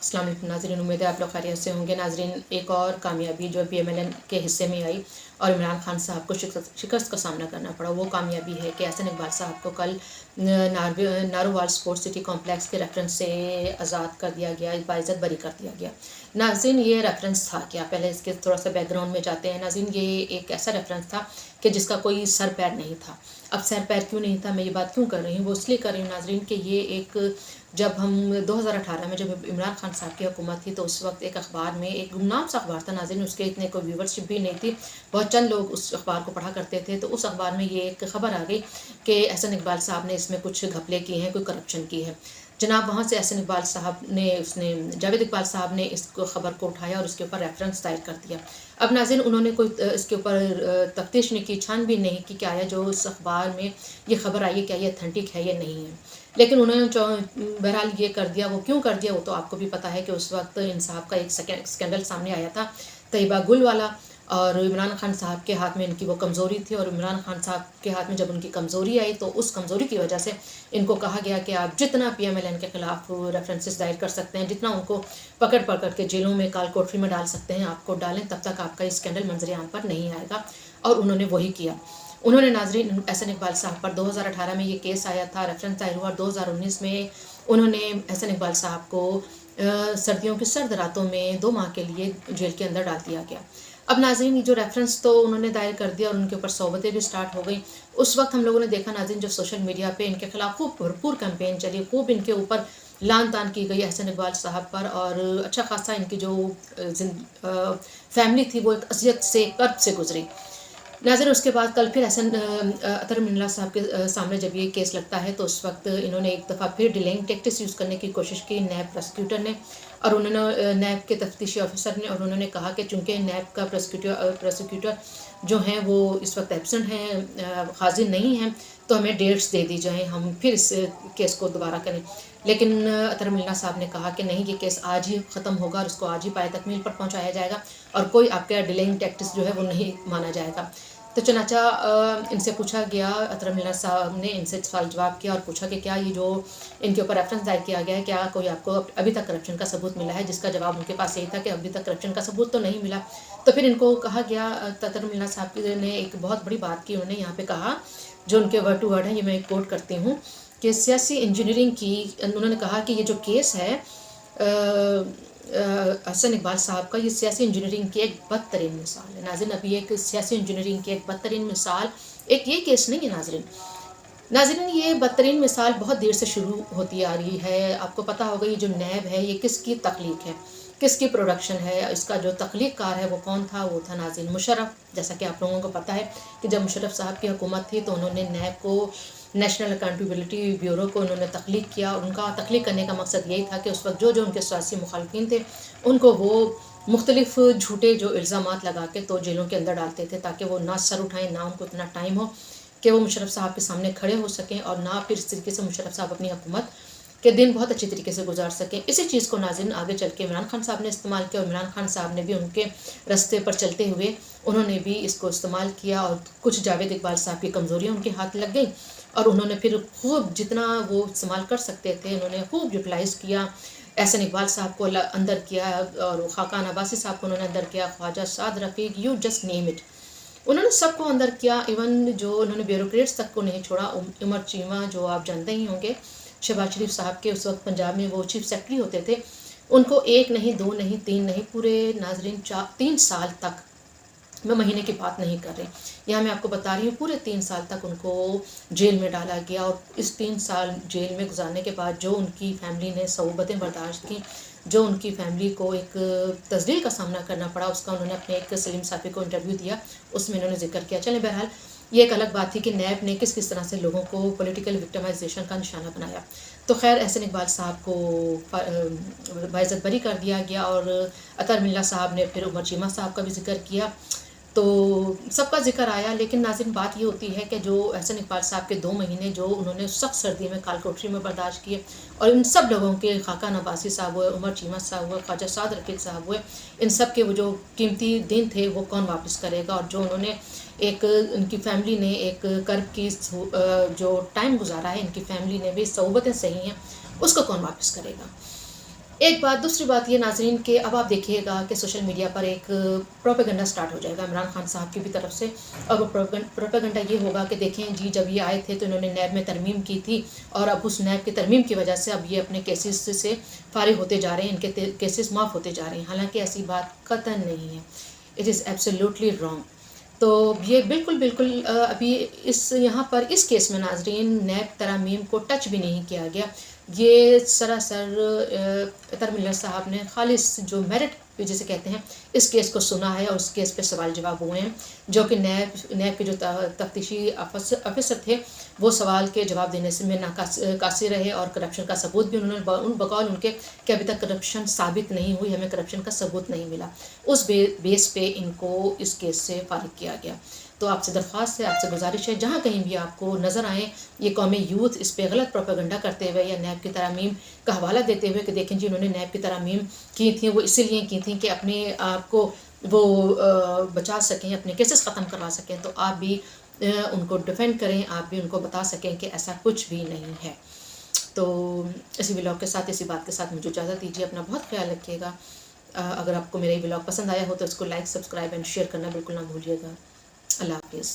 अस्सलाम वालेकुम नाज़रीन, उम्मीद है आप लोग खैरियत से होंगे। नाज़रीन, एक और कामयाबी जो PMLN के हिस्से में आई और इमरान खान साहब को शिकस्त का सामना करना पड़ा, वो कामयाबी है कि एहसन इकबाल साहब को कल नारोवाल स्पोर्ट्स सिटी कॉम्प्लेक्स के रेफरेंस से आज़ाद कर दिया गया, बाइज़्ज़त बरी कर दिया गया। नाज़रीन, ये रेफरेंस था क्या? पहले इसके थोड़ा सा बैकग्राउंड में जाते हैं। नाज़रीन, ये एक ऐसा रेफरेंस था कि जिसका कोई सर पैर नहीं था। अब सर पैर क्यों नहीं था, मैं ये बात क्यों कर रही हूँ, वो इसलिए कर रही हूँ नाज़रीन कि ये एक, जब हम 2018 में जब इमरान खान साहब की हुकूमत थी तो उस वक्त एक अखबार में, एक गुमनाम सा अखबार था नाज़रीन, उसके इतने कोई व्यूवरशिप भी नहीं थी, बहुत चंद लोग उस अखबार को पढ़ा करते थे। तो उस अखबार में ये एक खबर आ गई कि एहसन इकबाल साहब ने इसमें कुछ घपले किए हैं, कोई करप्शन की है। जनाब, वहाँ से एहसन इकबाल साहब ने, उसने जावेद इकबाल साहब ने इस खबर को उठाया और इसके ऊपर रेफरेंस दायर कर दिया। अब नाज़रीन, उन्होंने कोई इसके ऊपर तफ्तीश नहीं की, छानबीन नहीं की कि क्या है जो इस अखबार में ये खबर आई है, क्या ये अथेंटिक है या नहीं है। लेकिन उन्होंने बहरहाल ये कर दिया। वो क्यों कर दिया वो तो आपको भी पता है कि उस वक्त इंसाफ का एक स्कैंडल सामने आया था, तैयबा गुल वाला, और इमरान खान साहब के हाथ में इनकी वो कमज़ोरी थी, और इमरान खान साहब के हाथ में जब उनकी कमज़ोरी आई तो उस कमज़ोरी की वजह से इनको कहा गया कि आप जितना PMLN के ख़िलाफ़ रेफरेंसेस दायर कर सकते हैं, जितना उनको पकड़ पकड़ के जेलों में, काल कोठरी में डाल सकते हैं, आपको डालें, तब तक आपका ये स्कैंडल मंजर आम पर नहीं आएगा। और उन्होंने वही किया। उन्होंने नाज़रीन एहसन इकबाल साहब पर 2018 में ये केस आया था, रेफरेंस दायर हुआ। 2019 में उन्होंने एहसन इकबाल साहब को सर्दियों की सर्द रातों में 2 माह के लिए जेल के अंदर डाल दिया गया। अब नाज़रीन, ये जो रेफरेंस तो उन्होंने दायर कर दिया और उनके ऊपर सोबतें भी स्टार्ट हो गई। उस वक्त हम लोगों ने देखा नाज़रीन, जो सोशल मीडिया पे इनके खिलाफ खूब भरपूर कैंपेन चली, खूब इनके ऊपर लान तान की गई एहसन इकबाल साहब पर, और अच्छा खासा इनकी जो फैमिली थी वो एक अज़ियत से, कर्ब से गुजरी। नाज़रीन, उसके बाद कल फिर अतर मिन्ना साहब के सामने जब ये केस लगता है तो उस वक्त इन्होंने एक दफ़ा फिर डिलेइंग टैक्टिक्स यूज़ करने की कोशिश की, नैब प्रोसिक्यूटर ने, और उन्होंने नैब के तफ्तीशी ऑफिसर ने, और उन्होंने कहा कि चूँकि नैब का प्रोसिक्यूटर जो हैं वो इस वक्त एब्सेंट हैं, हाजिर नहीं हैं, तो हमें डेट्स दे दी जाएँ, हम फिर इस केस को दोबारा करें। लेकिन अतर मिन्ना साहब ने कहा कि नहीं, ये केस आज ही ख़त्म होगा और इसको आज ही पाए तकमील पर पहुँचाया जाएगा और कोई आपका डिलेइंग टैक्टिक्स जो है वो नहीं माना जाएगा। तो चनाचा इनसे पूछा गया, अतर मिन्ना साहब ने इनसे सवाल जवाब किया और पूछा कि क्या ये जो इनके ऊपर रेफरेंस दायर किया गया है, क्या कोई आपको अभी तक करप्शन का सबूत मिला है? जिसका जवाब उनके पास यही था कि अभी तक करप्शन का सबूत तो नहीं मिला। तो फिर इनको कहा गया, अतर मिन्ना साहब ने एक बहुत बड़ी बात की, उन्होंने यहाँ पे कहा, जो उनके वर्ड टू वर्ड हैं, ये मैं कोट करती हूँ, कि सियासी इंजीनियरिंग की, उन्होंने कहा कि ये जो केस है एहसन इकबाल साहब का, ये सियासी इंजीनियरिंग की एक बदतरीन मिसाल है। नाज़रीन, अभी एक सियासी इंजीनियरिंग की एक बदतरीन मिसाल, एक ये केस नहीं है नाज़रीन। नाज़रीन, ये बदतरीन मिसाल बहुत देर से शुरू होती आ रही है। आपको पता होगा ये जो नैब है ये किसकी तख्लीक है, किसकी प्रोडक्शन है, इसका जो तख्लीक कार है वो कौन था? वो था नाज़रीन मुशर्रफ। जैसा कि आप लोगों को पता है कि जब मुशर्रफ साहब की हुकूमत थी तो उन्होंने नैब को, नेशनल अकाउंटेबिलिटी ब्यूरो को उन्होंने तख्लीक किया। उनका तख्लीक करने का मकसद यही था कि उस वक्त जो जो उनके सियासी मुखालफिन थे उनको वो मुख्तलिफ झूठे जो इल्ज़ामात लगा के तो जेलों के अंदर डालते थे, ताकि वो ना सर उठाएं, ना उनको इतना टाइम हो कि वो मुशर्रफ साहब के सामने खड़े हो सकें, और ना फिर इस तरीके से मुशर्रफ साहब अपनी हुकूमत के दिन बहुत अच्छी तरीके से गुजार सकें। इसी चीज़ को नाज़रीन आगे चल के इमरान खान साहब ने इस्तेमाल किया, और इमरान खान साहब ने भी उनके रास्ते पर चलते हुए उन्होंने भी इसको इस्तेमाल किया, और कुछ जावेद इकबाल साहब की कमज़ोरियाँ उनके हाथ लग गई, और उन्होंने फिर खूब जितना वो इस्तेमाल कर सकते थे उन्होंने खूब यूटिलाइज़ किया। एहसन इकबाल साहब को अंदर किया, और खाकान अब्बासी साहब को उन्होंने अंदर किया, ख्वाजा साद रफ़ीक, यू जस्ट नेम इट, उन्होंने सबको अंदर किया। इवन जो उन्होंने ब्यूरोक्रेट्स तक को नहीं छोड़ा। उमर चीमा, जो आप जानते ही होंगे, शहबाज शरीफ साहब के उस वक्त पंजाब में वो चीफ सेक्रेटरी होते थे, उनको 1 नहीं, 2 नहीं, 3 नहीं, पूरे नाज़रीन 3 साल तक, मैं महीने की बात नहीं कर रही, यहाँ मैं आपको बता रही हूँ, पूरे 3 साल तक उनको जेल में डाला गया। और इस 3 साल जेल में गुजारने के बाद जो उनकी फैमिली ने सऊबतें बर्दाश्त की, जो उनकी फैमिली को एक तस्दील का सामना करना पड़ा, उसका उन्होंने अपने एक सलीम साफ़ी को इंटरव्यू दिया, उसमें उन्होंने जिक्र किया। चलें, बहरहाल ये एक अलग बात थी कि नैब ने किस किस तरह से लोगों को पॉलिटिकल विक्टिमाइजेशन का निशाना बनाया। तो खैर, एहसन इकबाल साहब को बाइज़्ज़त बरी कर दिया गया, और अतर मिन्ना साहब ने फिर उमर चीमा साहब का भी जिक्र किया, तो सबका जिक्र आया। लेकिन नाज़रीन, बात ये होती है कि जो एहसन इकबाल साहब के 2 महीने जो उन्होंने सख्त सर्दी में काल कोठरी में बर्दाश्त किए, और इन सब लोगों के, खाकान अब्बासी साहब हुए, उमर चीमा साहब हुए, ख्वाजा साद रफ़ीक साहब हुए, इन सब के वो जो कीमती दिन थे वो कौन वापस करेगा? और जो उन्होंने एक, उनकी फैमिली ने एक कर्ब की जो टाइम गुजारा है, इनकी फैमिली ने भी सऊबतें सही हैं, उसको कौन वापस करेगा? एक बात, दूसरी बात ये नाज़रीन कि अब आप देखिएगा कि सोशल मीडिया पर एक प्रोपेगेंडा स्टार्ट हो जाएगा इमरान खान साहब की भी तरफ से, और वो प्रोपेगेंडा ये होगा कि देखें जी, जब ये आए थे तो इन्होंने नैब में तरमीम की थी, और अब उस नैब की तरमीम की वजह से अब ये अपने केसेस से फारिग होते जा रहे हैं, इनके केसेस माफ़ होते जा रहे हैं। हालांकि ऐसी बात कतई नहीं है, इट इज़ एब्सोल्युटली रॉन्ग। तो ये बिल्कुल बिल्कुल अभी इस यहाँ पर इस केस में नाजरीन नैब तरामीम को टच भी नहीं किया गया। ये सरासर अतर मिल्लत साहब ने खालिस जो मेरिट जिसे कहते हैं इस केस को सुना है, और उस केस पे सवाल जवाब हुए हैं, जो कि नैब के जो तफ्तीशी अफसर थे वो सवाल के जवाब देने से में नाकासी रहे, और करप्शन का सबूत भी उन्होंने बकौल उनके कि अभी तक करप्शन साबित नहीं हुई, हमें करप्शन का सबूत नहीं मिला, उस बेस पे इनको इस केस से फारिग किया गया। तो आपसे दरख्वास्त है, आपसे गुजारिश है, जहाँ कहीं भी आपको नज़र आए ये कौमी यूथ इस पे गलत प्रोपेगेंडा करते हुए या नैब की तरामीम का हवाला देते हुए कि देखें जी उन्होंने नैब की तरामीम की थी, वो इसीलिए की थी कि अपने आप को वो बचा सकें, अपने केसेस ख़त्म करवा सकें, तो आप भी उनको डिफेंड करें, आप भी उनको बता सकें कि ऐसा कुछ भी नहीं है। तो इसी व्लॉग के साथ, इसी बात के साथ मुझे इजाज़त दीजिए। अपना बहुत ख्याल रखिएगा। अगर आपको मेरा ये व्लॉग पसंद आया हो तो इसको लाइक, सब्सक्राइब एंड शेयर करना बिल्कुल ना भूलिएगा। अल्लाह हाफिज़।